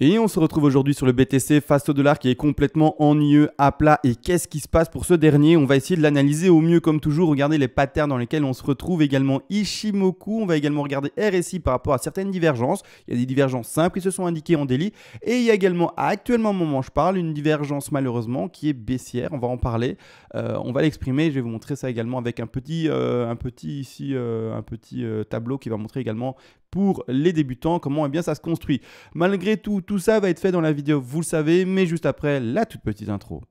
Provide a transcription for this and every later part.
Et on se retrouve aujourd'hui sur le BTC face au dollar qui est complètement ennuyeux, à plat. Et qu'est-ce qui se passe pour ce dernier? On va essayer de l'analyser au mieux comme toujours, regarder les patterns dans lesquels on se retrouve, également Ichimoku. On va également regarder RSI par rapport à certaines divergences. Il y a des divergences simples qui se sont indiquées en daily. Et il y a également, actuellement au moment où je parle, une divergence malheureusement qui est baissière. On va en parler, on va l'exprimer. Je vais vous montrer ça également avec un petit tableau qui va montrer également pour les débutants comment bien ça se construit. Malgré tout, tout ça va être fait dans la vidéo, vous le savez, mais juste après la toute petite intro.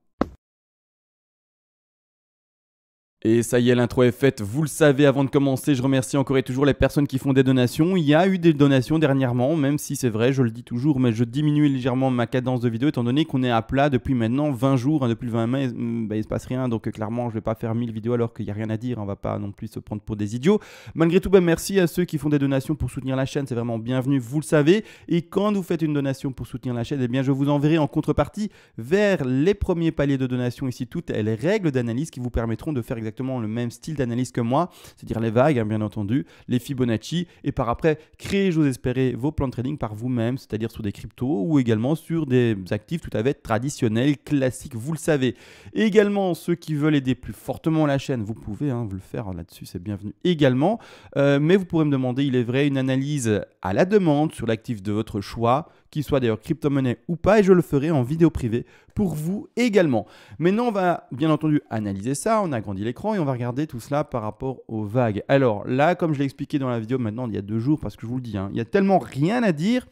Et ça y est, l'intro est faite, vous le savez, avant de commencer, je remercie encore et toujours les personnes qui font des donations. Il y a eu des donations dernièrement, même si c'est vrai, je le dis toujours, mais je diminue légèrement ma cadence de vidéo étant donné qu'on est à plat depuis maintenant 20 jours, depuis le 20 mai, il ne se passe rien, donc clairement je ne vais pas faire 1000 vidéos alors qu'il n'y a rien à dire, on ne va pas non plus se prendre pour des idiots. Malgré tout, merci à ceux qui font des donations pour soutenir la chaîne, c'est vraiment bienvenu, vous le savez. Et quand vous faites une donation pour soutenir la chaîne, eh bien je vous enverrai en contrepartie vers les premiers paliers de donation ici toutes les règles d'analyse qui vous permettront de faire exactement le même style d'analyse que moi, c'est-à-dire les vagues, bien entendu, les Fibonacci, et par après, créer, j'ose espérer, vos plans de trading par vous-même, c'est-à-dire sur des cryptos ou également sur des actifs tout à fait traditionnels, classiques, vous le savez. Et également, ceux qui veulent aider plus fortement la chaîne, vous pouvez vous le faire là-dessus, c'est bienvenu également. Mais vous pourrez me demander, il est vrai, une analyse à la demande sur l'actif de votre choix, qu'il soit d'ailleurs crypto-monnaie ou pas, et je le ferai en vidéo privée pour vous également. Maintenant, on va bien entendu analyser ça, on a agrandi l'écran et on va regarder tout cela par rapport aux vagues. Alors là, comme je l'ai expliqué dans la vidéo maintenant il y a 2 jours, parce que je vous le dis, il y a tellement rien à dire,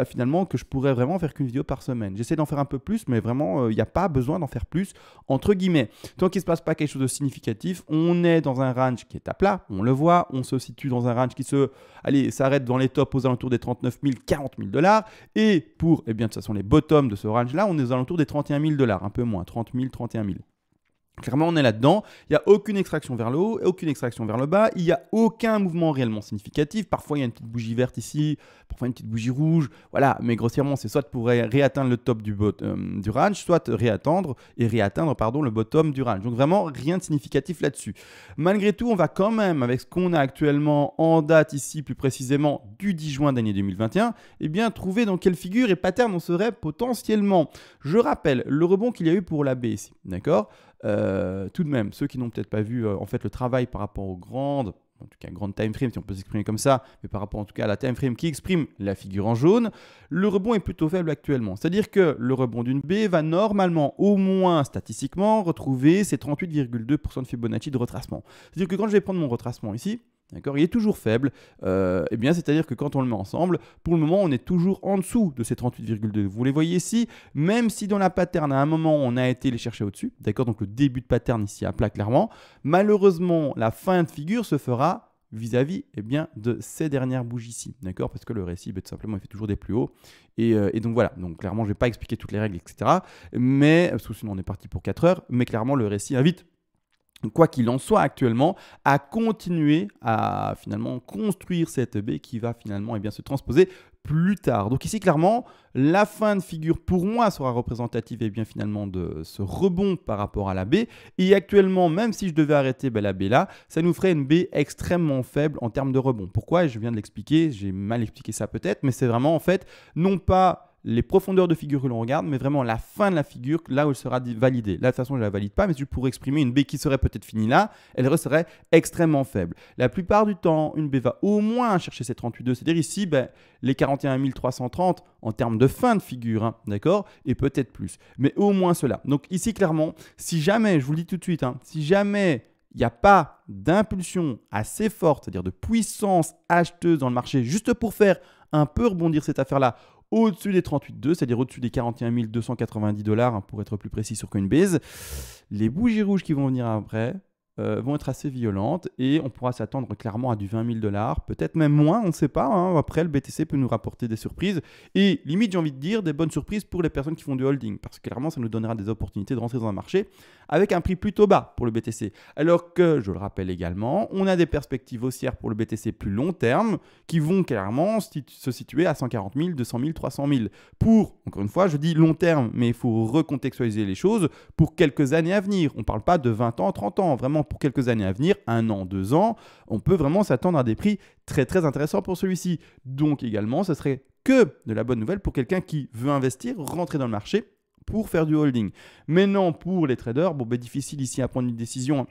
finalement que je pourrais vraiment faire qu'une vidéo par semaine. J'essaie d'en faire un peu plus, mais vraiment, il n'y a pas besoin d'en faire plus, entre guillemets. Tant qu'il ne se passe pas quelque chose de significatif, on est dans un range qui est à plat, on le voit, on se situe dans un range qui s'arrête dans les tops aux alentours des 39 000, 40 000 $. Et pour, de toute façon, les bottoms de ce range-là, on est aux alentours des 31 000 $, un peu moins, 30 000, 31 000. Clairement, on est là-dedans. Il n'y a aucune extraction vers le haut, aucune extraction vers le bas. Il n'y a aucun mouvement réellement significatif. Parfois, il y a une petite bougie verte ici, parfois une petite bougie rouge. Voilà, mais grossièrement, c'est soit pour réatteindre le top du range, soit réatteindre le bottom du range. Donc vraiment, rien de significatif là-dessus. Malgré tout, on va quand même, avec ce qu'on a actuellement en date ici, plus précisément du 10 juin d'année 2021, trouver dans quelle figure et pattern on serait potentiellement. Je rappelle le rebond qu'il y a eu pour la B ici, d'accord ? Tout de même, ceux qui n'ont peut-être pas vu le travail par rapport aux grandes, en tout cas grande time frame si on peut s'exprimer comme ça, mais par rapport en tout cas à la time frame qui exprime la figure en jaune, le rebond est plutôt faible actuellement. C'est-à-dire que le rebond d'une B va normalement, au moins statistiquement, retrouver ses 38,2% de Fibonacci de retracement. C'est-à-dire que quand je vais prendre mon retracement ici, d'accord, il est toujours faible, c'est-à-dire que quand on le met ensemble, pour le moment, on est toujours en dessous de ces 38,2. Vous les voyez ici, même si dans la pattern, à un moment, on a été les chercher au-dessus, d'accord, donc le début de pattern ici à plat clairement, malheureusement, la fin de figure se fera vis-à-vis de ces dernières bougies ici, d'accord, parce que le RSI, tout simplement, il fait toujours des plus hauts, et donc voilà, donc clairement, je ne vais pas expliquer toutes les règles, etc., mais, parce que sinon on est parti pour 4 heures, mais clairement, le RSI invite, quoi qu'il en soit actuellement, à continuer à finalement construire cette baie qui va finalement se transposer plus tard. Donc ici, clairement, la fin de figure pour moi sera représentative finalement de ce rebond par rapport à la baie. Et actuellement, même si je devais arrêter la baie là, ça nous ferait une baie extrêmement faible en termes de rebond. Pourquoi? Je viens de l'expliquer, j'ai mal expliqué ça peut-être, mais c'est vraiment non pas les profondeurs de figure que l'on regarde, mais vraiment la fin de la figure, là où elle sera validée. Là, de toute façon, je ne la valide pas, mais si je pourrais exprimer une baie qui serait peut-être finie là, elle serait extrêmement faible. La plupart du temps, une baie va au moins chercher ses 38,2, c'est-à-dire ici, les 41 330 en termes de fin de figure, d'accord, et peut-être plus, mais au moins cela. Donc ici, clairement, si jamais, je vous le dis tout de suite, si jamais il n'y a pas d'impulsion assez forte, c'est-à-dire de puissance acheteuse dans le marché, juste pour faire un peu rebondir cette affaire-là, au-dessus des 38,2, c'est-à-dire au-dessus des 41 290 $, pour être plus précis sur Coinbase, les bougies rouges qui vont venir après vont être assez violentes et on pourra s'attendre clairement à du 20 000 $, peut-être même moins, on ne sait pas. Après, le BTC peut nous rapporter des surprises et limite, j'ai envie de dire, des bonnes surprises pour les personnes qui font du holding parce que clairement, ça nous donnera des opportunités de rentrer dans un marché avec un prix plutôt bas pour le BTC. Alors que, je le rappelle également, on a des perspectives haussières pour le BTC plus long terme qui vont clairement se situer à 140 000, 200 000, 300 000 pour, encore une fois, je dis long terme, mais il faut recontextualiser les choses pour quelques années à venir. On ne parle pas de 20 ans, 30 ans, vraiment pour quelques années à venir, 1 an, 2 ans, on peut vraiment s'attendre à des prix très très intéressants pour celui-ci. Donc également, ce serait que de la bonne nouvelle pour quelqu'un qui veut investir, rentrer dans le marché pour faire du holding. Maintenant, pour les traders, bon, difficile ici à prendre une décision.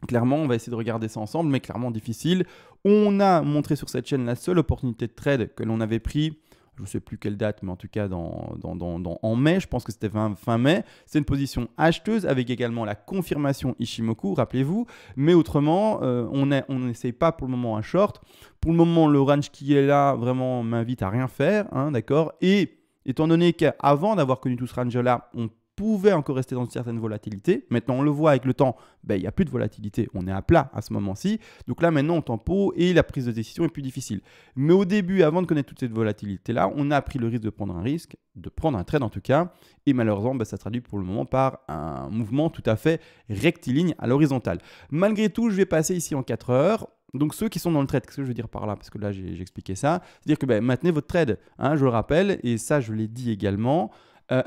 Clairement, on va essayer de regarder ça ensemble, mais clairement difficile. On a montré sur cette chaîne la seule opportunité de trade que l'on avait pris. Je ne sais plus quelle date, mais en tout cas en mai, je pense que c'était fin mai. C'est une position acheteuse avec également la confirmation Ishimoku, rappelez-vous. Mais autrement, on n'essaye pas pour le moment un short. Pour le moment, le range qui est là, vraiment, m'invite à rien faire, hein, d'accord. Et étant donné qu'avant d'avoir connu tout ce range-là, on pouvait encore rester dans une certaine volatilité. Maintenant, on le voit avec le temps, il n'y a plus de volatilité. On est à plat à ce moment-ci. Donc là, maintenant, on tempo et la prise de décision est plus difficile. Mais au début, avant de connaître toute cette volatilité-là, on a pris le risque de prendre un trade en tout cas. Et malheureusement, ça se traduit pour le moment par un mouvement tout à fait rectiligne à l'horizontale. Malgré tout, je vais passer ici en 4 heures. Donc ceux qui sont dans le trade, qu'est-ce que je veux dire par là? Parce que là, j'ai expliqué ça. C'est-à-dire que maintenez votre trade, hein, je le rappelle, et ça, je l'ai dit également.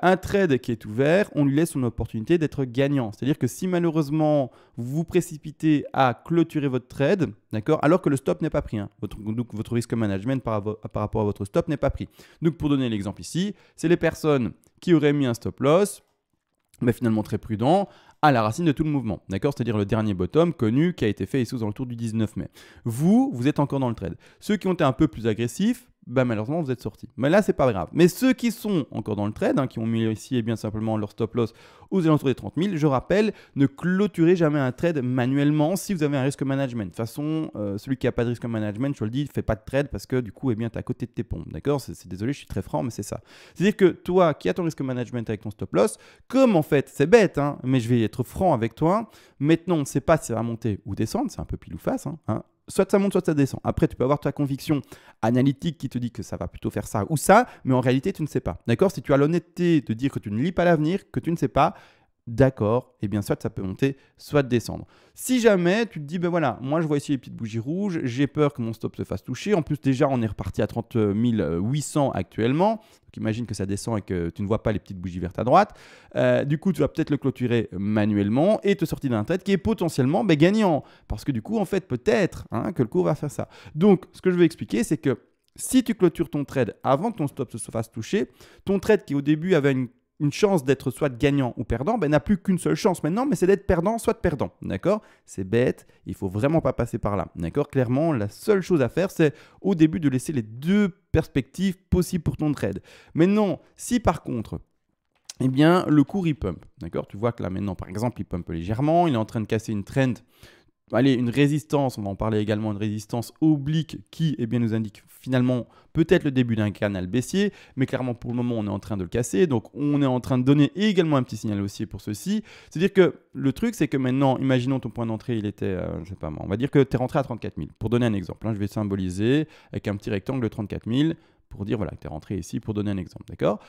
Un trade qui est ouvert, on lui laisse son opportunité d'être gagnant. C'est-à-dire que si malheureusement vous vous précipitez à clôturer votre trade, d'accord, alors que le stop n'est pas pris, hein, donc votre risque management par rapport à votre stop n'est pas pris. Donc pour donner l'exemple ici, c'est les personnes qui auraient mis un stop loss, mais finalement très prudent, à la racine de tout le mouvement, d'accord, c'est-à-dire le dernier bottom connu qui a été fait ici aux alentours du 19 mai. Vous êtes encore dans le trade. Ceux qui ont été un peu plus agressifs, malheureusement, vous êtes sortis. Mais là, c'est pas grave. Mais ceux qui sont encore dans le trade, hein, qui ont mis ici bien simplement leur stop loss aux alentours des 30 000, je rappelle, ne clôturez jamais un trade manuellement si vous avez un risque management. De toute façon, celui qui n'a pas de risque management, je le dis, ne fait pas de trade parce que du coup, tu es à côté de tes pompes. D'accord, désolé, je suis très franc, mais c'est ça. C'est-à-dire que toi qui as ton risque management avec ton stop loss, comme en fait, c'est bête, hein, mais je vais être franc avec toi, maintenant, on ne sait pas si ça va monter ou descendre, c'est un peu pile ou face, hein. Soit ça monte, soit ça descend. Après, tu peux avoir ta conviction analytique qui te dit que ça va plutôt faire ça ou ça, mais en réalité, tu ne sais pas. D'accord? Si tu as l'honnêteté de dire que tu ne lis pas l'avenir, que tu ne sais pas, d'accord, et bien soit ça peut monter, soit descendre. Si jamais tu te dis, voilà, moi je vois ici les petites bougies rouges, j'ai peur que mon stop se fasse toucher. En plus, déjà, on est reparti à 30 800 actuellement. Donc imagine que ça descend et que tu ne vois pas les petites bougies vertes à droite. Du coup, tu vas peut-être le clôturer manuellement et te sortir d'un trade qui est potentiellement gagnant. Parce que du coup, en fait, peut-être que le cours va faire ça. Donc, ce que je vais expliquer, c'est que si tu clôtures ton trade avant que ton stop se fasse toucher, ton trade qui au début avait une chance d'être soit gagnant ou perdant, n'a plus qu'une seule chance maintenant, mais c'est d'être perdant, soit perdant. D'accord? C'est bête, il ne faut vraiment pas passer par là. D'accord? Clairement, la seule chose à faire, c'est au début de laisser les deux perspectives possibles pour ton trade. Maintenant, si par contre, le cours il pump, d'accord? Tu vois que là maintenant, par exemple, il pump légèrement, il est en train de casser une trend. Allez, une résistance, on va en parler également, une résistance oblique qui nous indique finalement peut-être le début d'un canal baissier, mais clairement pour le moment on est en train de le casser, donc on est en train de donner également un petit signal haussier pour ceci. C'est-à-dire que le truc c'est que maintenant, imaginons ton point d'entrée, il était, je sais pas moi, on va dire que tu es rentré à 34 000. Pour donner un exemple, je vais symboliser avec un petit rectangle de 34 000 pour dire voilà, que tu es rentré ici pour donner un exemple, d'accord?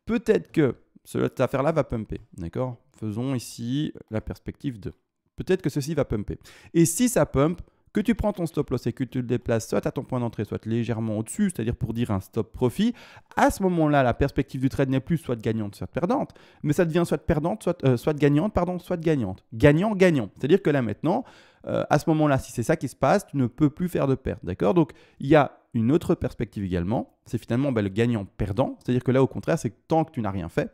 Peut-être que cette affaire-là va pumper, d'accord? Faisons ici la perspective de... Peut-être que ceci va pumper. Et si ça pump, que tu prends ton stop loss et que tu le déplaces soit à ton point d'entrée, soit légèrement au-dessus, c'est-à-dire pour dire un stop profit, à ce moment-là, la perspective du trade n'est plus soit gagnante, soit perdante, mais ça devient soit perdante, soit gagnante, soit gagnante. Gagnant, gagnant. C'est-à-dire que là maintenant, à ce moment-là, si c'est ça qui se passe, tu ne peux plus faire de perte. D'accord? Donc, il y a une autre perspective également, c'est finalement le gagnant-perdant. C'est-à-dire que là, au contraire, c'est que tant que tu n'as rien fait,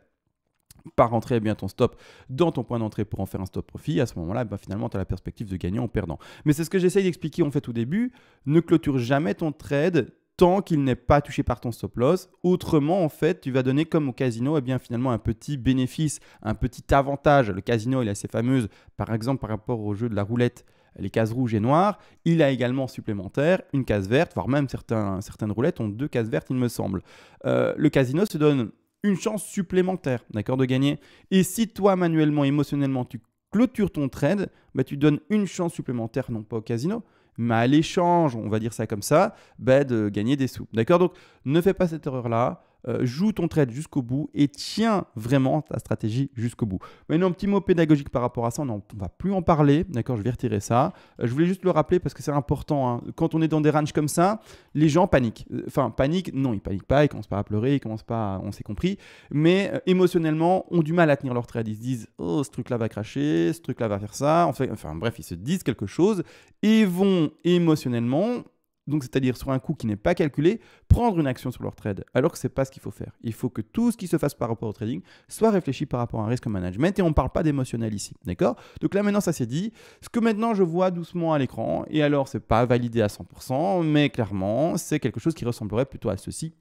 pas rentrer ton stop dans ton point d'entrée pour en faire un stop profit, à ce moment-là, finalement, tu as la perspective de gagnant ou perdant. Mais c'est ce que j'essaye d'expliquer en fait au début. Ne clôture jamais ton trade tant qu'il n'est pas touché par ton stop loss. Autrement, en fait, tu vas donner comme au casino, finalement, un petit bénéfice, un petit avantage. Le casino, il a ses fameuses, par exemple, par rapport au jeu de la roulette, les cases rouges et noires. Il a également supplémentaire une case verte, voire même certaines roulettes ont 2 cases vertes, il me semble. Le casino se donne une chance supplémentaire, d'accord, de gagner. Et si toi, manuellement, émotionnellement, tu clôtures ton trade, tu donnes une chance supplémentaire, non pas au casino, mais à l'échange, on va dire ça comme ça, de gagner des sous. D'accord? Donc, ne fais pas cette erreur-là. Joue ton trade jusqu'au bout et tiens vraiment ta stratégie jusqu'au bout. Maintenant, un petit mot pédagogique par rapport à ça, on ne va plus en parler, d'accord, je vais retirer ça. Je voulais juste le rappeler parce que c'est important, hein. Quand on est dans des ranges comme ça, les gens paniquent. Enfin, paniquent, non, ils paniquent pas, ils commencent pas à pleurer, ils commencent pas, on s'est compris, mais émotionnellement, ont du mal à tenir leur trade. Ils se disent, oh, ce truc-là va cracher, ce truc-là va faire ça, enfin bref, ils se disent quelque chose et vont émotionnellement donc c'est-à-dire sur un coût qui n'est pas calculé, prendre une action sur leur trade, alors que ce n'est pas ce qu'il faut faire. Il faut que tout ce qui se fasse par rapport au trading soit réfléchi par rapport à un risque management, et on ne parle pas d'émotionnel ici, d'accord? Donc là maintenant ça c'est dit, ce que maintenant je vois doucement à l'écran, et alors c'est pas validé à 100%, mais clairement c'est quelque chose qui ressemblerait plutôt à ceci.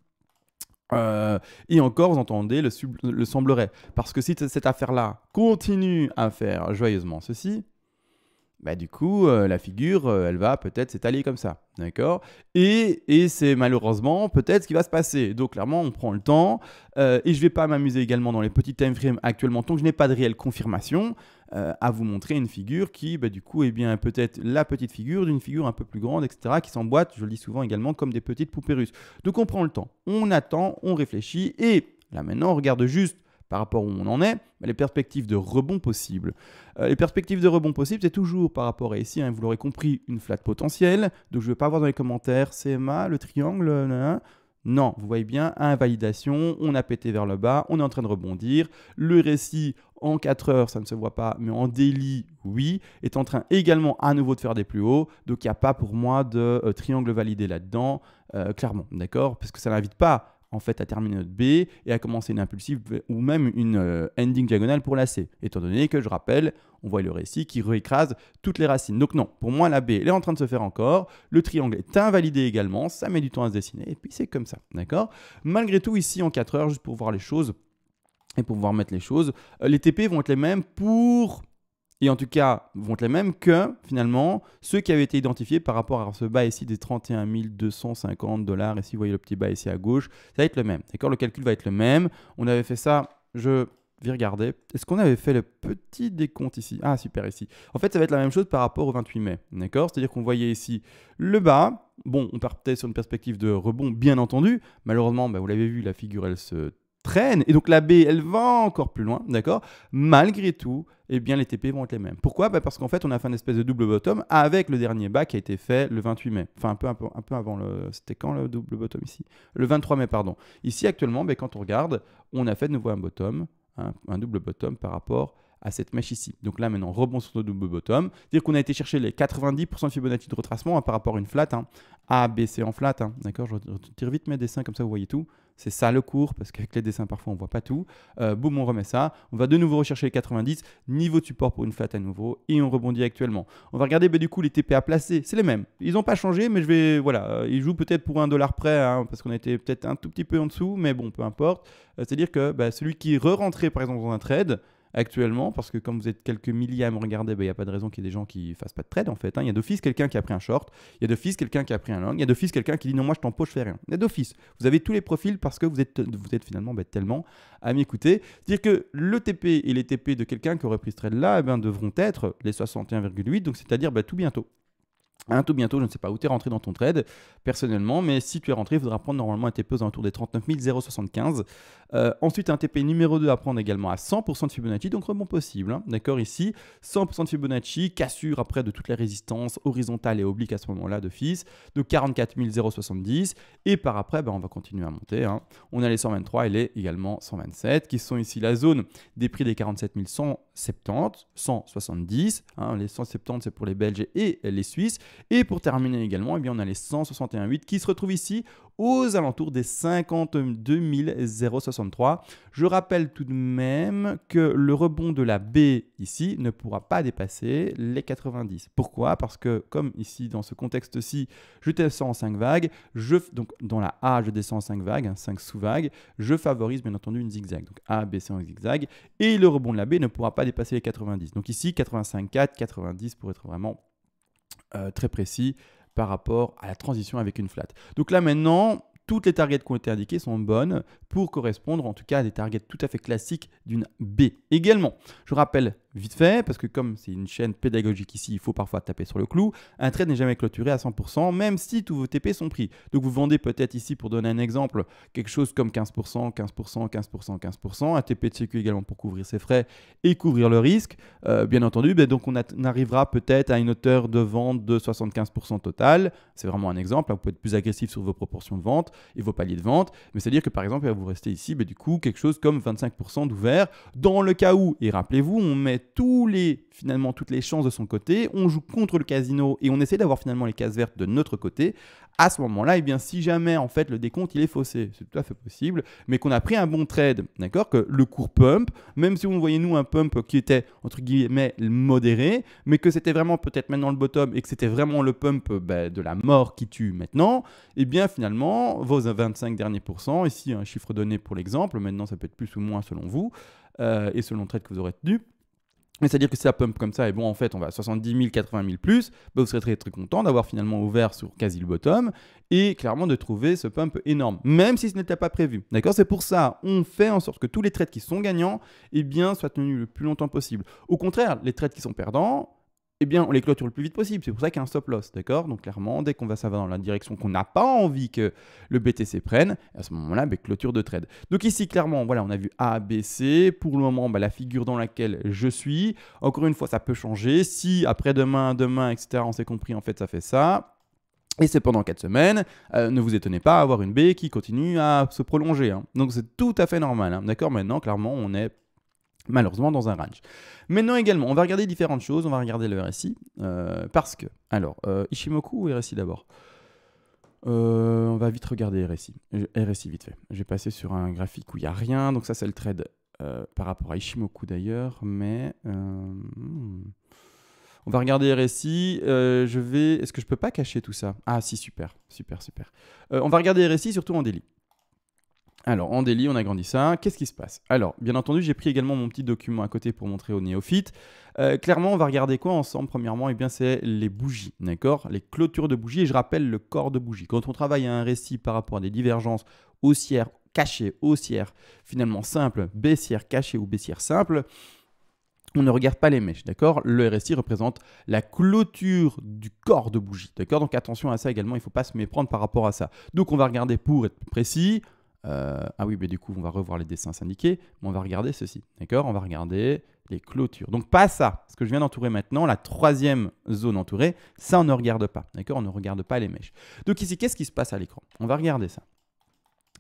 Et encore, vous entendez, le semblerait. Parce que si cette affaire-là continue à faire joyeusement ceci, bah du coup, la figure, elle va peut-être s'étaler comme ça, d'accord? Et c'est malheureusement peut-être ce qui va se passer. Donc clairement, on prend le temps. Et je ne vais pas m'amuser également dans les petits time frames actuellement, tant que je n'ai pas de réelle confirmation, à vous montrer une figure qui, bah, du coup, est bien peut-être la petite figure d'une figure un peu plus grande, etc., qui s'emboîte, je le dis souvent également, comme des petites poupées russes. Donc on prend le temps, on attend, on réfléchit, et là maintenant, on regarde juste par rapport où on en est, les perspectives de rebond possibles. Les perspectives de rebond possibles, c'est toujours par rapport à ici, hein, vous l'aurez compris, une flat potentielle. Donc je ne vais pas voir dans les commentaires CMA, le triangle, non, vous voyez bien, invalidation, on a pété vers le bas, on est en train de rebondir. Le récit en 4 heures, ça ne se voit pas, mais en daily, oui, est en train également à nouveau de faire des plus hauts. Donc il n'y a pas pour moi de triangle validé là-dedans, clairement, d'accord? Parce que ça n'invite pas en fait à terminer notre B et à commencer une impulsive ou même une ending diagonale pour la C, étant donné que, je rappelle, on voit le récit qui réécrase toutes les racines. Donc non, pour moi la B, elle est en train de se faire encore, le triangle est invalidé également, ça met du temps à se dessiner, et puis c'est comme ça, d'accord? Malgré tout, ici en 4 heures, juste pour voir les choses, et pour pouvoir mettre les choses, les TP vont être les mêmes pour... Et en tout cas, vont être les mêmes que, finalement, ceux qui avaient été identifiés par rapport à ce bas ici des 31 250 $. Ici, vous voyez le petit bas ici à gauche, ça va être le même. D'accord? Le calcul va être le même. On avait fait ça, je vais regarder. Est-ce qu'on avait fait le petit décompte ici? Ah, super, ici. En fait, ça va être la même chose par rapport au 28 mai. D'accord? C'est-à-dire qu'on voyait ici le bas. Bon, on partait sur une perspective de rebond, bien entendu. Malheureusement, bah, vous l'avez vu, la figure, elle se traîne. Et donc, la B, elle va encore plus loin. D'accord? Malgré tout, eh bien les TP vont être les mêmes. Pourquoi? Parce qu'en fait, on a fait une espèce de double bottom avec le dernier bas qui a été fait le 28 mai. Enfin, un peu avant le... C'était quand le double bottom ici? Le 23 mai, pardon. Ici, actuellement, quand on regarde, on a fait de nouveau un bottom, hein, un double bottom par rapport à cette mèche ici. Donc là, maintenant, rebond sur le double bottom. C'est-à-dire qu'on a été chercher les 90% de Fibonacci de retracement, hein, par rapport à une flat. Hein. A, B, C en flat. Hein, d'accord? Je retire vite mes dessins, comme ça, vous voyez tout. C'est ça le cours, parce qu'avec les dessins, parfois, on ne voit pas tout. Boum, on remet ça. On va de nouveau rechercher les 90. Niveau de support pour une flat à nouveau. Et on rebondit actuellement. On va regarder, du coup, les TP à placer. C'est les mêmes. Ils n'ont pas changé, mais je vais... Voilà. Ils jouent peut-être pour $1 près, hein, parce qu'on a été peut-être un tout petit peu en dessous. Mais bon, peu importe. C'est-à-dire que celui qui est re-rentré, par exemple, dans un trade... actuellement, parce que comme vous êtes quelques milliers à me regarder, il n'y a pas de raison qu'il y ait des gens qui ne fassent pas de trade en fait. Hein. Il y a d'office quelqu'un qui a pris un short, il y a d'office quelqu'un qui a pris un long, il y a d'office quelqu'un qui dit non, moi je t'empoche, je fais rien. Il y a d'office. Vous avez tous les profils parce que vous êtes finalement tellement à m'écouter. C'est-à-dire que le TP et les TP de quelqu'un qui aurait pris ce trade là devront être les 61,8, donc c'est-à-dire tout bientôt. Tout bientôt, je ne sais pas où tu es rentré dans ton trade personnellement, mais si tu es rentré, il faudra prendre normalement un TP aux alentours des 39 075. Ensuite, un TP numéro 2 à prendre également à 100% de Fibonacci, donc rebond possible. Hein, d'accord, ici, 100% de Fibonacci, cassure après de toutes les résistances horizontales et obliques à ce moment-là d'office, de 44 070. Et par après, on va continuer à monter. Hein. On a les 123 et les également 127, qui sont ici la zone des prix des 47 170, 170. Hein, les 170, c'est pour les Belges et les Suisses. Et pour terminer également, on a les 161,8 qui se retrouvent ici aux alentours des 52 063. Je rappelle tout de même que le rebond de la B ici ne pourra pas dépasser les 90. Pourquoi? Parce que comme ici dans ce contexte-ci, je descends en 5 vagues, donc dans la A je descends en 5 vagues, 5 sous-vagues, je favorise bien entendu une zigzag. Donc A, B, C en zigzag et le rebond de la B ne pourra pas dépasser les 90. Donc ici 85,4, 90 pour être vraiment très précis par rapport à la transition avec une flat. Donc là maintenant, toutes les targets qui ont été indiquées sont bonnes pour correspondre en tout cas à des targets tout à fait classiques d'une B. Également, je rappelle vite fait, parce que comme c'est une chaîne pédagogique ici, il faut parfois taper sur le clou, un trade n'est jamais clôturé à 100%, même si tous vos TP sont pris. Donc vous vendez peut-être ici, pour donner un exemple, quelque chose comme 15%, 15%, 15%, 15%, un TP de sécu également pour couvrir ses frais et couvrir le risque. Bien entendu, donc on arrivera peut-être à une hauteur de vente de 75% total. C'est vraiment un exemple, là, vous pouvez être plus agressif sur vos proportions de vente et vos paliers de vente, mais c'est-à-dire que par exemple, vous restez ici, du coup, quelque chose comme 25% d'ouvert, dans le cas où, et rappelez-vous, on met met finalement toutes les chances de son côté, on joue contre le casino et on essaie d'avoir finalement les cases vertes de notre côté, à ce moment-là, eh bien, si jamais en fait le décompte il est faussé, c'est tout à fait possible, mais qu'on a pris un bon trade, d'accord, que le cours pump, même si on voyait nous un pump qui était entre guillemets modéré, mais que c'était vraiment peut-être maintenant le bottom et que c'était vraiment le pump de la mort qui tue maintenant, eh bien finalement vos 25 derniers pourcents, ici un chiffre donné pour l'exemple, maintenant ça peut être plus ou moins selon vous et selon le trade que vous aurez tenu. Mais c'est-à-dire que si ça pump comme ça, et bon, en fait, on va à 70 000, 80 000 plus, bah, vous serez très, très content d'avoir finalement ouvert sur quasi le bottom et clairement de trouver ce pump énorme, même si ce n'était pas prévu. D'accord ? C'est pour ça, on fait en sorte que tous les trades qui sont gagnants, eh bien, soient tenus le plus longtemps possible. Au contraire, les trades qui sont perdants, eh bien, on les clôture le plus vite possible. C'est pour ça qu'il y a un stop loss, d'accord ? Donc, clairement, dès qu'on va ça va dans la direction qu'on n'a pas envie que le BTC prenne, à ce moment-là, clôture de trade. Donc ici, clairement, voilà, on a vu A, B, C. Pour le moment, la figure dans laquelle je suis. Encore une fois, ça peut changer. Si après-demain, demain, etc., on s'est compris, en fait, ça fait ça. Et c'est pendant 4 semaines, ne vous étonnez pas à avoir une B qui continue à se prolonger. Hein. Donc, c'est tout à fait normal. Hein. D'accord ? Maintenant, clairement, on est malheureusement dans un range. Maintenant également, on va regarder différentes choses. On va regarder le RSI parce que, alors, Ichimoku ou RSI d'abord on va vite regarder RSI. RSI vite fait. J'ai passé sur un graphique où il n'y a rien. Donc ça, c'est le trade par rapport à Ichimoku d'ailleurs. Mais on va regarder RSI. Est-ce que je peux pas cacher tout ça? Ah si, super. On va regarder RSI surtout en daily. Alors, en daily, on agrandit ça. Qu'est-ce qui se passe? Alors, bien entendu, j'ai pris également mon petit document à côté pour montrer aux néophytes. Clairement, on va regarder quoi ensemble? Premièrement, eh bien, c'est les bougies, d'accord? Les clôtures de bougies. Et je rappelle le corps de bougie. Quand on travaille à un récit par rapport à des divergences haussières cachées, haussières, finalement simples, baissières cachées ou baissières simples, on ne regarde pas les mèches, d'accord? Le RSI représente la clôture du corps de bougie, d'accord? Donc, attention à ça également, il ne faut pas se méprendre par rapport à ça. Donc, on va regarder pour être plus précis. Ah oui, mais du coup, on va revoir les dessins syndiqués, mais on va regarder ceci, d'accord? On va regarder les clôtures. Donc, pas ça, ce que je viens d'entourer maintenant, la troisième zone entourée, ça, on ne regarde pas, d'accord? On ne regarde pas les mèches. Donc ici, qu'est-ce qui se passe à l'écran? On va regarder ça.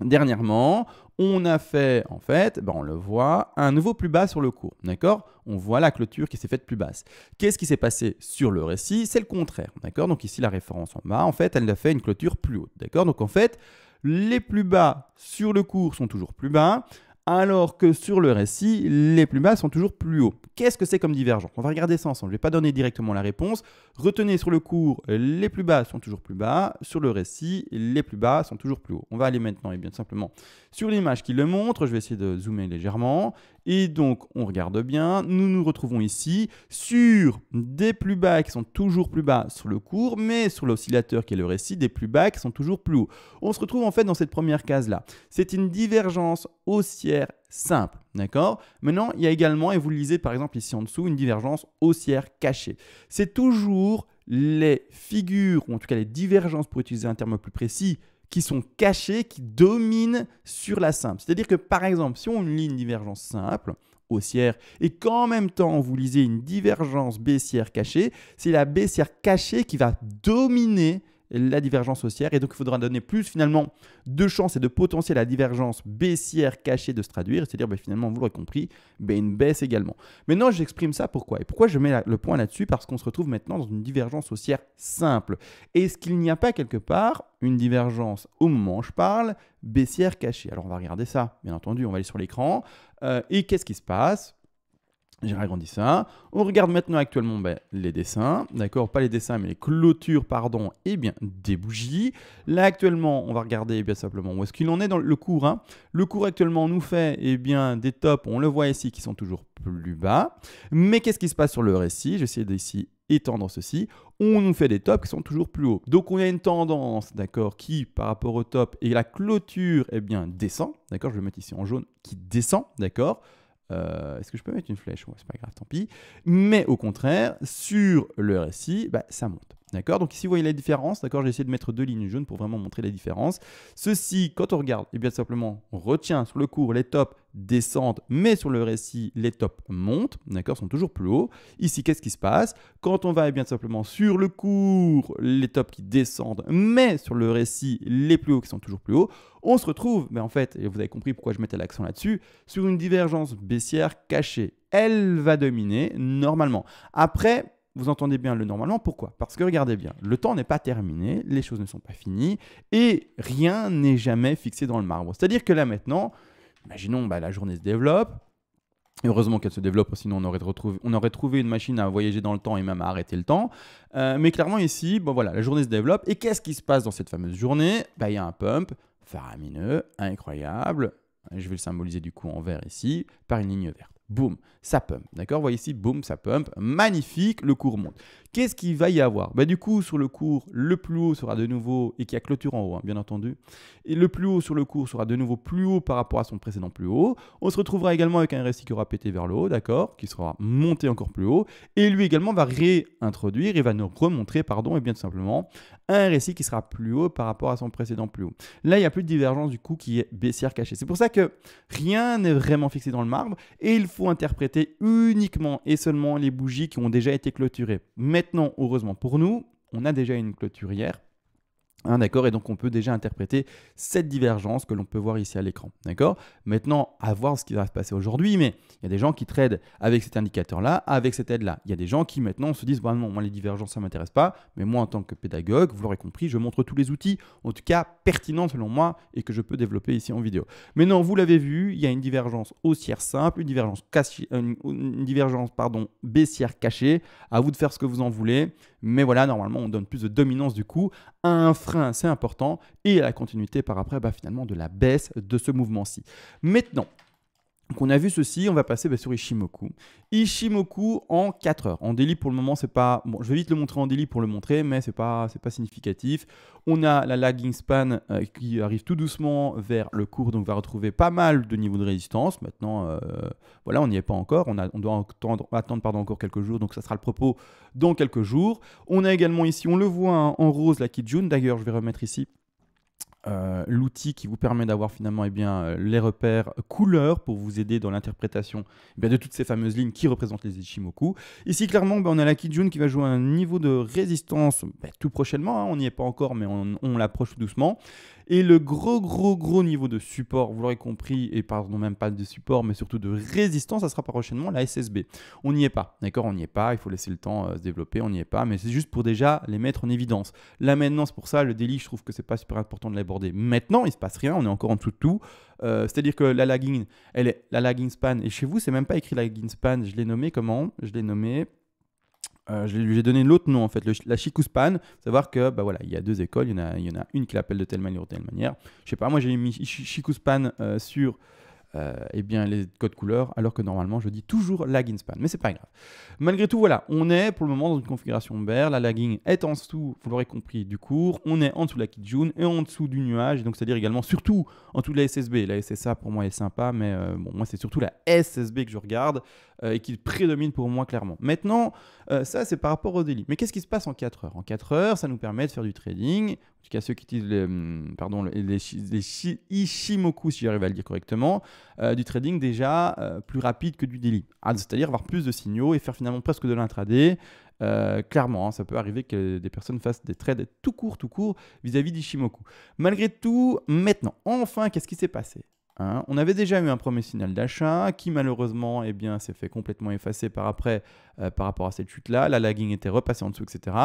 Dernièrement, on a fait, en fait, on le voit, un nouveau plus bas sur le cours, d'accord? On voit la clôture qui s'est faite plus basse. Qu'est-ce qui s'est passé sur le récit? C'est le contraire, d'accord? Donc ici, la référence en bas, en fait, elle a fait une clôture plus haute, d'accord? Donc en fait, les plus bas sur le cours sont toujours plus bas, alors que sur le récit, les plus bas sont toujours plus hauts. Qu'est-ce que c'est comme divergence? On va regarder ça ensemble. Je ne vais pas donner directement la réponse. Retenez sur le cours, les plus bas sont toujours plus bas. Sur le récit, les plus bas sont toujours plus hauts. On va aller maintenant, et bien simplement, sur l'image qui le montre. Je vais essayer de zoomer légèrement. Et donc, on regarde bien. Nous nous retrouvons ici sur des plus bas qui sont toujours plus bas sur le cours, mais sur l'oscillateur qui est le récit, des plus bas qui sont toujours plus hauts. On se retrouve en fait dans cette première case-là. C'est une divergence haussière simple, d'accord? Maintenant, il y a également, et vous le lisez par exemple ici en dessous, une divergence haussière cachée. C'est toujours les figures, ou en tout cas les divergences, pour utiliser un terme plus précis, qui sont cachées, qui dominent sur la simple. C'est-à-dire que par exemple, si on lit une divergence simple, haussière, et qu'en même temps vous lisez une divergence baissière cachée, c'est la baissière cachée qui va dominer la divergence haussière, et donc il faudra donner plus finalement de chance et de potentiel à la divergence baissière cachée de se traduire, c'est-à-dire finalement, vous l'aurez compris, une baisse également. Maintenant, j'exprime ça pourquoi? Et pourquoi je mets le point là-dessus? Parce qu'on se retrouve maintenant dans une divergence haussière simple. Est-ce qu'il n'y a pas quelque part une divergence, au moment où je parle, baissière cachée? Alors on va regarder ça, bien entendu, on va aller sur l'écran, et qu'est-ce qui se passe? J'ai agrandi ça. On regarde maintenant actuellement les dessins, d'accord? Pas les dessins, mais les clôtures, pardon, et bien des bougies. Là actuellement, on va regarder bien simplement où est-ce qu'il en est dans le cours. Hein. Le cours actuellement nous fait bien des tops, on le voit ici, qui sont toujours plus bas. Mais qu'est-ce qui se passe sur le récit? J'essaie d'ici étendre ceci. On nous fait des tops qui sont toujours plus hauts. Donc on a une tendance, d'accord, qui par rapport au top et la clôture, descend, d'accord? Je vais le mettre ici en jaune, qui descend, d'accord? Est-ce que je peux mettre une flèche? Ouais, c'est pas grave, tant pis. Mais au contraire, sur le RSI, ça monte. D'accord? Donc ici, vous voyez la différence. D'accord? J'ai essayé de mettre 2 lignes jaunes pour vraiment montrer la différence. Ceci, quand on regarde, et bien simplement, on retient sur le cours, les tops descendent, mais sur le récit, les tops montent. D'accord? Sont toujours plus hauts. Ici, qu'est-ce qui se passe? Quand on va, et bien simplement, sur le cours, les tops qui descendent, mais sur le récit, les plus hauts qui sont toujours plus hauts, on se retrouve, mais en fait, et vous avez compris pourquoi je mettais l'accent là-dessus, sur une divergence baissière cachée. Elle va dominer normalement. Après, vous entendez bien le normalement, pourquoi? Parce que regardez bien, le temps n'est pas terminé, les choses ne sont pas finies et rien n'est jamais fixé dans le marbre. C'est-à-dire que là maintenant, imaginons la journée se développe, heureusement qu'elle se développe, sinon on aurait trouvé une machine à voyager dans le temps et même à arrêter le temps. Mais clairement ici, voilà, la journée se développe et qu'est-ce qui se passe dans cette fameuse journée? Il y a un pump faramineux, incroyable, je vais le symboliser du coup en vert ici, par une ligne verte. Boum, ça pump, d'accord? Vous voyez ici, boum, ça pump, magnifique, le cours monte. Qu'est-ce qu'il va y avoir? Du coup, sur le cours, le plus haut sera de nouveau, et qui a clôture en haut, hein, bien entendu, et le plus haut sur le cours sera de nouveau plus haut par rapport à son précédent plus haut. On se retrouvera également avec un RSI qui aura pété vers le haut, d'accord? Qui sera monté encore plus haut, et lui également va réintroduire, et va nous remontrer, pardon, et bien tout simplement, un RSI qui sera plus haut par rapport à son précédent plus haut. Là, il n'y a plus de divergence du coup qui est baissière cachée. C'est pour ça que rien n'est vraiment fixé dans le marbre, et il faut interpréter uniquement et seulement les bougies qui ont déjà été clôturées. Maintenant, heureusement pour nous, on a déjà une clôturière. D'accord, et donc on peut déjà interpréter cette divergence que l'on peut voir ici à l'écran. D'accord. Maintenant, à voir ce qui va se passer aujourd'hui, mais il y a des gens qui tradent avec cet indicateur-là, avec cette aide-là. Il y a des gens qui maintenant se disent, non, moi les divergences, ça ne m'intéresse pas, mais moi en tant que pédagogue, vous l'aurez compris, je montre tous les outils, en tout cas pertinents selon moi, et que je peux développer ici en vidéo. Mais non, vous l'avez vu, il y a une divergence haussière simple, une divergence baissière cachée, à vous de faire ce que vous en voulez, mais voilà, normalement, on donne plus de dominance du coup à un frein, c'est important, et à la continuité par après, finalement, de la baisse de ce mouvement-ci. Maintenant, donc on a vu ceci, on va passer sur Ichimoku. Ichimoku en 4 heures. En daily pour le moment, c'est pas... Bon, je vais vite le montrer en daily pour le montrer, mais c'est pas significatif. On a la lagging span qui arrive tout doucement vers le cours, donc va retrouver pas mal de niveaux de résistance. Maintenant, voilà, on n'y est pas encore. On doit attendre encore quelques jours, donc ça sera le propos dans quelques jours. On a également ici, on le voit en rose, la Kijun. D'ailleurs, je vais remettre ici l'outil qui vous permet d'avoir finalement les repères couleurs pour vous aider dans l'interprétation de toutes ces fameuses lignes qui représentent les Ichimoku. Ici, clairement, on a la Kijun qui va jouer un niveau de résistance tout prochainement. Hein, on n'y est pas encore, mais on l'approche doucement. Et le gros niveau de support, vous l'aurez compris, et pardon, même pas de support, mais surtout de résistance, ça sera prochainement la SSB. On n'y est pas, d'accord? On n'y est pas, il faut laisser le temps se développer, on n'y est pas, mais c'est juste pour déjà les mettre en évidence. Là maintenant, c'est pour ça, le daily, je trouve que c'est pas super important de l'aborder. Maintenant, il se passe rien, on est encore en dessous de tout. C'est-à-dire que la lagging span, et chez vous, c'est même pas écrit lagging span, je l'ai nommé comment? Je l'ai nommé... j'ai donné l'autre nom en fait, la Chikuspan. Savoir que voilà, il y a deux écoles, il y en a une qui l'appelle de telle manière ou de telle manière. Je sais pas, moi j'ai mis Chikuspan sur les codes couleurs, alors que normalement je dis toujours lagging span, mais c'est pas grave. Malgré tout, voilà, on est pour le moment dans une configuration bear. La lagging est en dessous, vous l'aurez compris, du cours. On est en dessous de la Kijun et en dessous du nuage, donc c'est-à-dire également surtout en dessous de la SSB. La SSA pour moi est sympa, mais moi c'est surtout la SSB que je regarde et qui prédomine pour moi clairement. Maintenant, ça c'est par rapport au daily. Mais qu'est-ce qui se passe en 4 heures? En 4 heures, ça nous permet de faire du trading. En tout cas, ceux qui utilisent les Ichimoku, si j'arrive à le dire correctement, du trading déjà plus rapide que du daily. C'est-à-dire avoir plus de signaux et faire finalement presque de l'intraday. Clairement, hein, ça peut arriver que des personnes fassent des trades tout court vis-à-vis d'Ichimoku. Malgré tout, maintenant, enfin, qu'est-ce qui s'est passé? On avait déjà eu un premier signal d'achat qui malheureusement s'est fait complètement effacer par rapport à cette chute-là. La lagging était repassée en dessous, etc.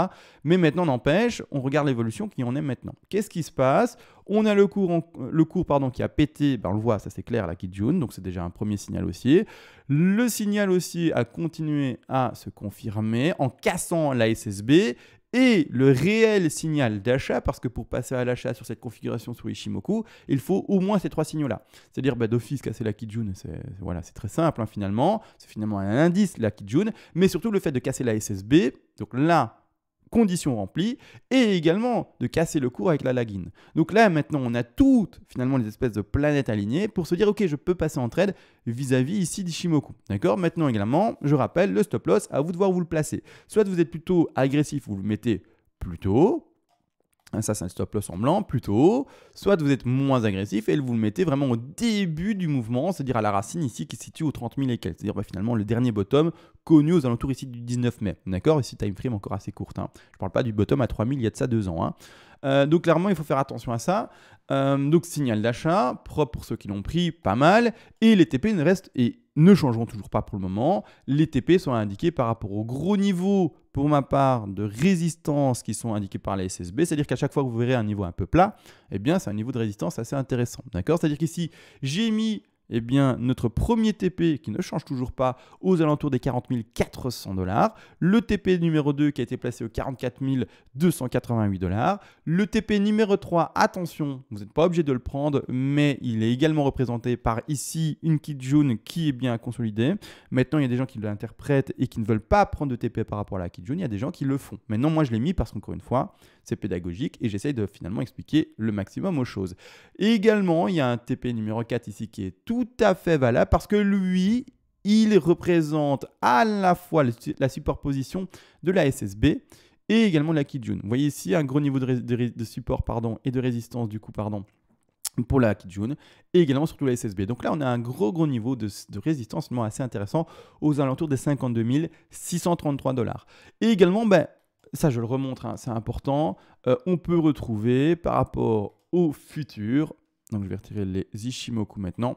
Mais maintenant, n'empêche, on regarde l'évolution qui en est maintenant. Qu'est-ce qui se passe? On a le cours qui a pété, on le voit, ça c'est clair, la Kijun, donc c'est déjà un premier signal haussier. Le signal haussier a continué à se confirmer en cassant la SSB. Et le réel signal d'achat, parce que pour passer à l'achat sur cette configuration sur Ichimoku, il faut au moins ces 3 signaux-là. C'est-à-dire d'office casser la Kijun, c'est très simple finalement. C'est finalement un indice, la Kijun, mais surtout le fait de casser la SSB. Donc là, conditions remplies, et également de casser le cours avec la lagging. Donc là, maintenant, on a toutes, finalement, les espèces de planètes alignées pour se dire, ok, je peux passer en trade vis-à-vis ici d'Ichimoku. D'accord? Maintenant, également, je rappelle, le stop loss, à vous de voir où vous le placez. Soit vous êtes plutôt agressif, vous le mettez plutôt haut. Ça, c'est un stop loss en blanc, plutôt haut. Soit vous êtes moins agressif et vous le mettez vraiment au début du mouvement, c'est-à-dire à la racine ici qui se situe aux 30 000 et quelques. C'est-à-dire finalement le dernier bottom connu aux alentours ici du 19 mai. D'accord? Ici, time frame encore assez courte. Hein. Je ne parle pas du bottom à 3000 il y a de ça 2 ans. Hein. Donc clairement, il faut faire attention à ça. Donc signal d'achat, propre pour ceux qui l'ont pris, pas mal. Et les TP ne changeront toujours pas pour le moment. Les TP sont indiqués par rapport au gros niveau, pour ma part, de résistance qui sont indiqués par la SSB. C'est-à-dire qu'à chaque fois que vous verrez un niveau un peu plat, eh bien c'est un niveau de résistance assez intéressant. D'accord? C'est-à-dire qu'ici, j'ai mis notre premier TP qui ne change toujours pas aux alentours des 40 400 $. Le TP numéro 2 qui a été placé aux 44 288 $. Le TP numéro 3, attention, vous n'êtes pas obligé de le prendre, mais il est également représenté par ici une Kijun qui est bien consolidée. Maintenant, il y a des gens qui l'interprètent et qui ne veulent pas prendre de TP par rapport à la Kijun. Il y a des gens qui le font. Maintenant, moi, je l'ai mis parce qu'encore une fois, c'est pédagogique et j'essaye de finalement expliquer le maximum aux choses. Et également, il y a un TP numéro 4 ici qui est tout à fait valable parce que lui, il représente à la fois la superposition de la SSB et également de la Kijun. Vous voyez ici un gros niveau de support et de résistance du coup pour la Kijun et également surtout la SSB. Donc là, on a un gros niveau de résistance assez intéressant aux alentours des 52 633 $. Et également, ça je le remontre, hein, c'est important, on peut retrouver par rapport au futur, donc je vais retirer les Ichimoku maintenant,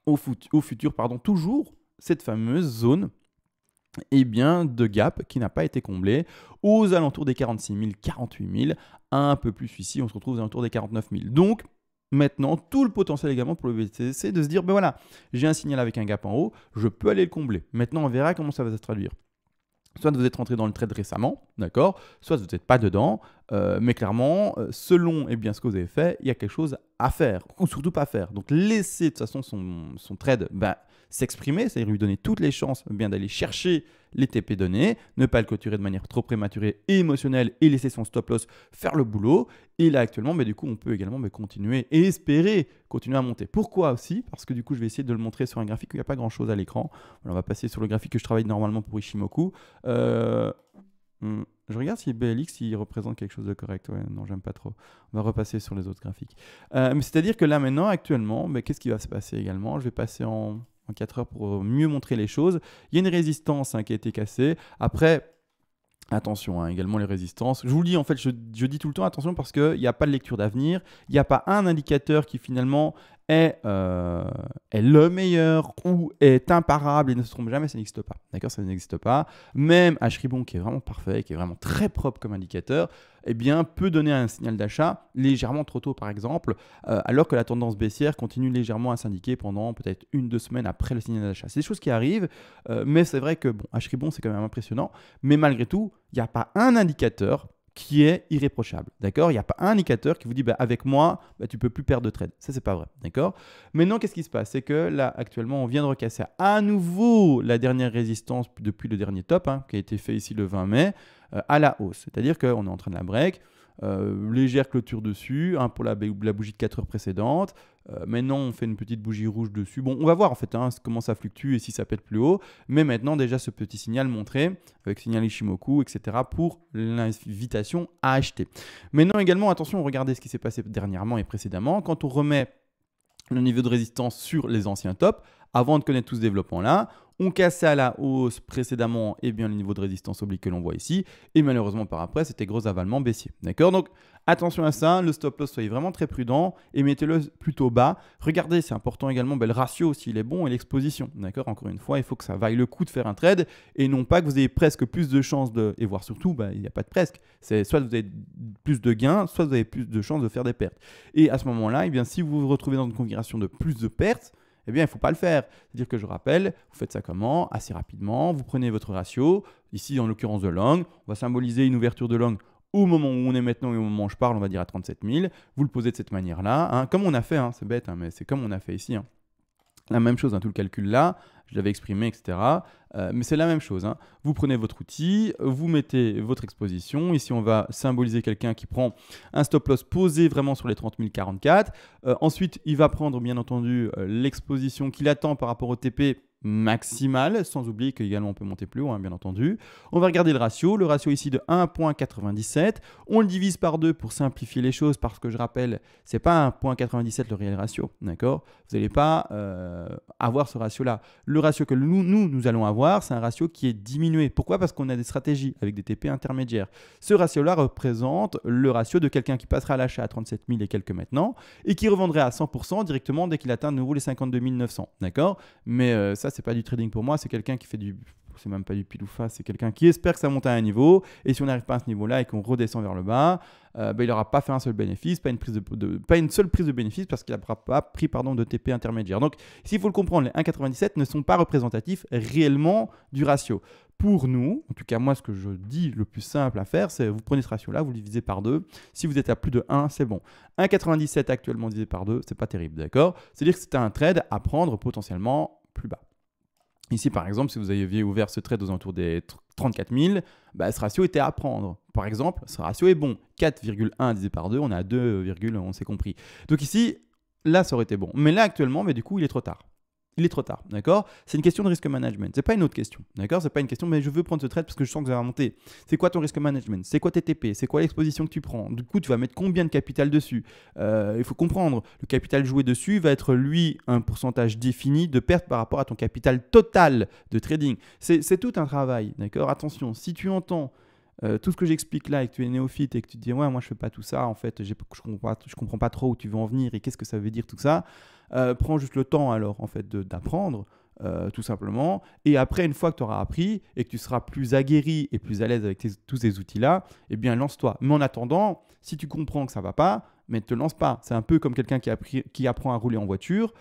au futur, toujours cette fameuse zone de gap qui n'a pas été comblée aux alentours des 46 000, 48 000, un peu plus ici, on se retrouve aux alentours des 49 000. Donc, maintenant, tout le potentiel également pour le BTC, c'est de se dire, voilà, j'ai un signal avec un gap en haut, je peux aller le combler. Maintenant, on verra comment ça va se traduire. Soit vous êtes rentré dans le trade récemment, d'accord, soit vous n'êtes pas dedans, mais clairement, selon ce que vous avez fait, il y a quelque chose à faire, ou surtout pas faire. Donc laissez de toute façon son trade s'exprimer, c'est-à-dire lui donner toutes les chances d'aller chercher les TP donnés, ne pas le clôturer de manière trop prématurée et émotionnelle et laisser son stop loss faire le boulot. Et là actuellement, du coup, on peut également continuer et espérer continuer à monter. Pourquoi aussi? Parce que du coup, je vais essayer de le montrer sur un graphique où il n'y a pas grand-chose à l'écran. Voilà, on va passer sur le graphique que je travaille normalement pour Ichimoku. Je regarde si BLX il représente quelque chose de correct. Ouais, non, j'aime pas trop. On va repasser sur les autres graphiques. Mais c'est-à-dire que là maintenant, actuellement, qu'est-ce qui va se passer également? Je vais passer en 4 heures pour mieux montrer les choses. Il y a une résistance qui a été cassée. Après, attention, également les résistances. Je vous le dis, en fait, je dis tout le temps attention parce qu'il n'y a pas de lecture d'avenir. Il n'y a pas un indicateur qui finalement est le meilleur ou est imparable et ne se trompe jamais, ça n'existe pas. D'accord, ça n'existe pas. Même Hribon, qui est vraiment parfait, qui est vraiment très propre comme indicateur, peut donner un signal d'achat légèrement trop tôt, par exemple, alors que la tendance baissière continue légèrement à s'indiquer pendant peut-être 1-2 semaines après le signal d'achat. C'est des choses qui arrivent, mais c'est vrai que Hribon, c'est quand même impressionnant. Mais malgré tout, il n'y a pas un indicateur qui est irréprochable, d'accord? Il n'y a pas un indicateur qui vous dit avec moi, tu ne peux plus perdre de trade. Ça, c'est pas vrai, d'accord? Maintenant, qu'est-ce qui se passe? C'est que là, actuellement, on vient de recasser à nouveau la dernière résistance depuis le dernier top, qui a été fait ici le 20 mai, à la hausse. C'est-à-dire qu'on est en train de la break, légère clôture dessus, pour la bougie de 4 heures précédente. Maintenant, on fait une petite bougie rouge dessus. Bon, on va voir en fait comment ça fluctue et si ça pète plus haut. Mais maintenant, déjà, ce petit signal montré avec signal Ichimoku, etc. pour l'invitation à acheter. Maintenant, également, attention, regardez ce qui s'est passé dernièrement et précédemment. Quand on remet le niveau de résistance sur les anciens tops, avant de connaître tout ce développement-là, on cassait à la hausse précédemment le niveau de résistance oblique que l'on voit ici. Et malheureusement, par après, c'était gros avalement baissier. D'accord? Donc, attention à ça. Le stop loss, soyez vraiment très prudent et mettez-le plutôt bas. Regardez, c'est important également, le ratio, s'il est bon, et l'exposition. D'accord? Encore une fois, il faut que ça vaille le coup de faire un trade et non pas que vous ayez presque plus de chances et voire surtout, il n'y a pas de presque. C'est soit vous avez plus de gains, soit vous avez plus de chances de faire des pertes. Et à ce moment-là, si vous vous retrouvez dans une configuration de plus de pertes, il ne faut pas le faire. C'est-à-dire que je rappelle, vous faites ça comment? Assez rapidement, vous prenez votre ratio, ici en l'occurrence de long, on va symboliser une ouverture de long au moment où on est maintenant et au moment où je parle, on va dire à 37 000. Vous le posez de cette manière-là, comme on a fait, c'est bête, mais c'est comme on a fait ici. La même chose, tout le calcul là, je l'avais exprimé, etc. Mais c'est la même chose. Vous prenez votre outil, vous mettez votre exposition. Ici, on va symboliser quelqu'un qui prend un stop loss posé vraiment sur les 30 044. Ensuite, il va prendre, bien entendu, l'exposition qu'il attend par rapport au TP maximale, sans oublier qu'également on peut monter plus haut, hein, bien entendu. On va regarder le ratio ici de 1,97. On le divise par 2 pour simplifier les choses parce que je rappelle, c'est pas 1,97 le réel ratio, d'accord? Vous n'allez pas avoir ce ratio-là. Le ratio que nous allons avoir, c'est un ratio qui est diminué. Pourquoi? Parce qu'on a des stratégies avec des TP intermédiaires. Ce ratio-là représente le ratio de quelqu'un qui passera à l'achat à 37 000 et quelques maintenant et qui revendrait à 100% directement dès qu'il atteint de nouveau les 52 900, d'accord? Mais ça, c'est pas du trading pour moi, c'est quelqu'un qui fait c'est même pas du pile ou face, c'est quelqu'un qui espère que ça monte à un niveau, et si on n'arrive pas à ce niveau-là et qu'on redescend vers le bas, il n'aura pas fait un seul bénéfice, pas une seule prise de bénéfice parce qu'il n'aura pas pris de TP intermédiaire. Donc ici, il faut le comprendre, les 1,97 ne sont pas représentatifs réellement du ratio. Pour nous, en tout cas moi, ce que je dis le plus simple à faire, c'est vous prenez ce ratio-là, vous le divisez par 2. Si vous êtes à plus de 1, c'est bon. 1,97 actuellement divisé par 2, c'est pas terrible, d'accord? C'est-à-dire que c'est un trade à prendre potentiellement plus bas. Ici, par exemple, si vous aviez ouvert ce trade aux alentours des 34 000, ce ratio était à prendre. Par exemple, ce ratio est bon. 4,1 divisé par 2, on est à 2, on s'est compris. Donc ici, là, ça aurait été bon. Mais là, actuellement, du coup, il est trop tard. Il est trop tard, d'accord? C'est une question de risque management. C'est pas une autre question, d'accord? C'est pas une question, mais je veux prendre ce trade parce que je sens que ça va monter. C'est quoi ton risque management? C'est quoi tes TP? C'est quoi l'exposition que tu prends? Du coup, tu vas mettre combien de capital dessus? Il faut comprendre, le capital joué dessus va être, lui, un pourcentage défini de perte par rapport à ton capital total de trading. C'est tout un travail, d'accord? Attention, si tu entends tout ce que j'explique là et que tu es néophyte et que tu te dis ouais moi je fais pas tout ça en fait je comprends pas trop où tu veux en venir et qu'est-ce que ça veut dire tout ça, prends juste le temps alors en fait d'apprendre tout simplement, et après une fois que tu auras appris et que tu seras plus aguerri et plus à l'aise avec tous ces outils là, eh bien lance-toi. Mais en attendant, si tu comprends que ça va pas, mais ne te lance pas. C'est un peu comme quelqu'un qui apprend à rouler en voiture.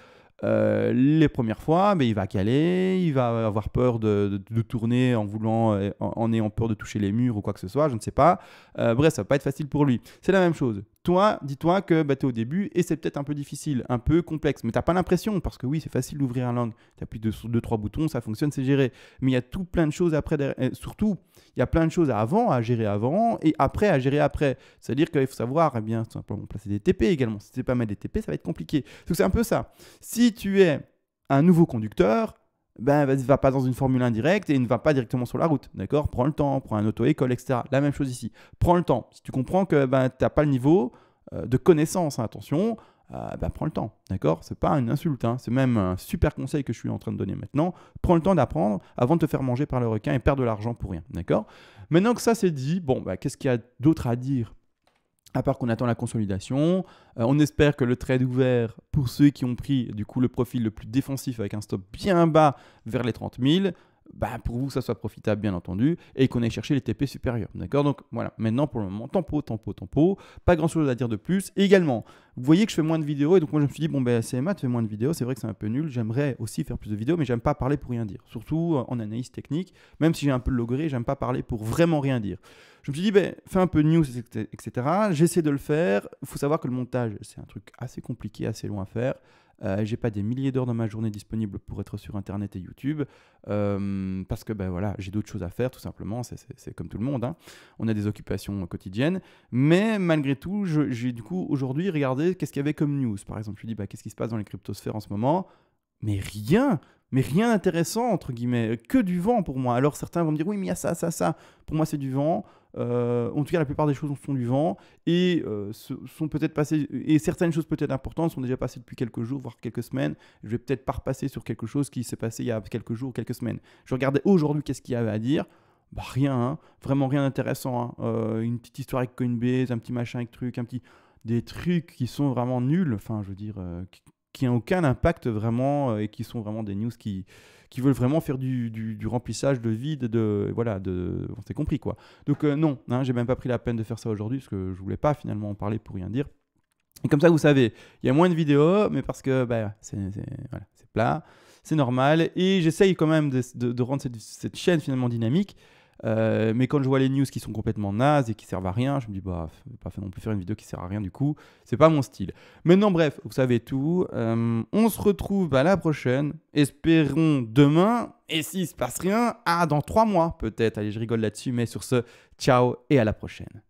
Les premières fois, il va caler, il va avoir peur de tourner en ayant peur de toucher les murs ou quoi que ce soit, je ne sais pas. Bref, ça va pas être facile pour lui. C'est la même chose. Toi, dis-toi que tu es au début et c'est peut-être un peu difficile, un peu complexe, mais tu n'as pas l'impression parce que oui, c'est facile d'ouvrir un langue. Tu appuies sur 2-3 boutons, ça fonctionne, c'est géré. Mais il y a tout plein de choses après, surtout, il y a plein de choses à gérer avant et après à gérer après. C'est-à-dire qu'il faut savoir, tout simplement placer des TP également. Si tu ne sais pas mettre des TP, ça va être compliqué. Donc c'est un peu ça. Si tu es un nouveau conducteur, vas-y, va pas dans une Formule 1 directe et ne va pas directement sur la route, d'accord? Prends le temps, prends un auto-école, etc. La même chose ici. Prends le temps. Si tu comprends que tu n'as pas le niveau de connaissance, hein, attention, prends le temps, d'accord? C'est pas une insulte, hein. C'est même un super conseil que je suis en train de donner maintenant. Prends le temps d'apprendre avant de te faire manger par le requin et perdre de l'argent pour rien, d'accord? Maintenant que ça c'est dit, qu'est-ce qu'il y a d'autre à dire? À part qu'on attend la consolidation, on espère que le trade ouvert, pour ceux qui ont pris du coup le profil le plus défensif avec un stop bien bas vers les 30 000, pour vous, ça soit profitable bien entendu, et qu'on aille chercher les TP supérieurs. D'accord? Donc voilà, maintenant pour le moment, tempo, pas grand chose à dire de plus. Et également, vous voyez que je fais moins de vidéos, et donc moi je me suis dit, CMA, tu fais moins de vidéos, c'est vrai que c'est un peu nul, j'aimerais aussi faire plus de vidéos, mais j'aime pas parler pour rien dire. Surtout en analyse technique, même si j'ai un peu de logoré, j'aime pas parler pour vraiment rien dire. Je me suis dit, fais un peu de news, etc. J'essaie de le faire. Il faut savoir que le montage, c'est un truc assez compliqué, assez long à faire. J'ai pas des milliers d'heures dans ma journée disponibles pour être sur Internet et YouTube parce que j'ai d'autres choses à faire tout simplement, c'est comme tout le monde, hein. On a des occupations quotidiennes, mais malgré tout j'ai du coup aujourd'hui regardé qu'est-ce qu'il y avait comme news. Par exemple, je me suis dit qu'est-ce qui se passe dans les cryptosphères en ce moment, mais rien d'intéressant entre guillemets, que du vent pour moi. Alors certains vont me dire oui mais il y a ça, pour moi c'est du vent. En tout cas, la plupart des choses sont du vent et sont peut-être passées, et certaines choses peut-être importantes sont déjà passées depuis quelques jours, voire quelques semaines. Je vais peut-être pas repasser sur quelque chose qui s'est passé il y a quelques jours ou quelques semaines. Je regardais aujourd'hui qu'est-ce qu'il y avait à dire. Rien, hein, vraiment rien d'intéressant, hein. Une petite histoire avec Coinbase, un petit machin avec truc, des trucs qui sont vraiment nuls, enfin je veux dire, qui n'ont aucun impact vraiment et qui sont vraiment des news qui veulent vraiment faire du remplissage de vide, on s'est compris quoi. Donc non, hein, j'ai même pas pris la peine de faire ça aujourd'hui parce que je voulais pas finalement en parler pour rien dire. Et comme ça vous savez, il y a moins de vidéos, mais parce que c'est plat, c'est normal, et j'essaye quand même de rendre cette chaîne finalement dynamique. Mais quand je vois les news qui sont complètement nazes et qui servent à rien, je me dis pas non plus faire une vidéo qui sert à rien, du coup c'est pas mon style. Maintenant bref, vous savez tout, on se retrouve à la prochaine, espérons demain, et s'il se passe rien, dans 3 mois peut-être. Allez, je rigole là-dessus, mais sur ce, ciao et à la prochaine.